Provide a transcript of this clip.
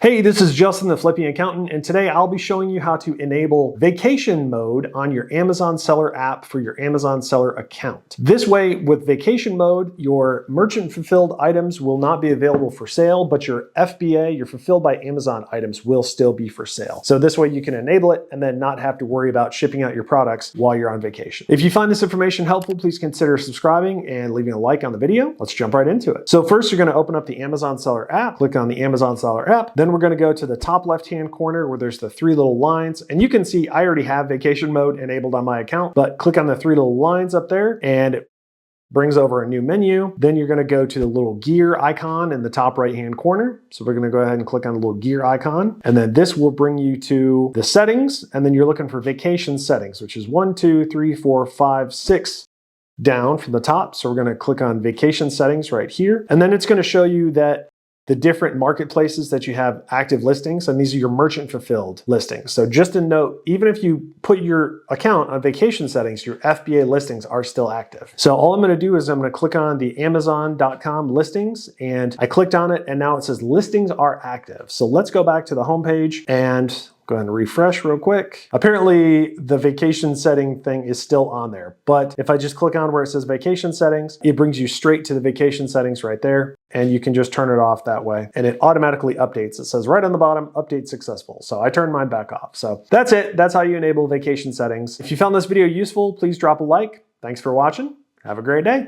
Hey, this is Justin, the Flipping Accountant, and today I'll be showing you how to enable vacation mode on your Amazon Seller app for your Amazon Seller account. This way, with vacation mode, your merchant fulfilled items will not be available for sale, but your FBA, your fulfilled by Amazon items, will still be for sale. So this way you can enable it and then not have to worry about shipping out your products while you're on vacation. If you find this information helpful, please consider subscribing and leaving a like on the video. Let's jump right into it. So first, you're going to open up the Amazon Seller app, click on the Amazon Seller app, then we're going to go to the top left-hand corner where there's the three little lines. And you can see I already have vacation mode enabled on my account, but click on the three little lines up there and it brings over a new menu. Then you're going to go to the little gear icon in the top right-hand corner. So we're going to go ahead and click on the little gear icon. And then this will bring you to the settings. And then you're looking for vacation settings, which is 1, 2, 3, 4, 5, 6 down from the top. So we're going to click on vacation settings right here. And then it's going to show you that the different marketplaces that you have active listings, and these are your merchant fulfilled listings. So just a note, even if you put your account on vacation settings, your FBA listings are still active. So all I'm gonna do is I'm gonna click on the Amazon.com listings, and I clicked on it and now it says listings are active. So let's go back to the homepage and go ahead and refresh real quick. Apparently the vacation setting thing is still on there, but if I just click on where it says vacation settings, it brings you straight to the vacation settings right there, and you can just turn it off that way, and it automatically updates. It says right on the bottom, update successful. So I turned mine back off. So that's it. That's how you enable vacation settings. If you found this video useful, please drop a like. Thanks for watching. Have a great day.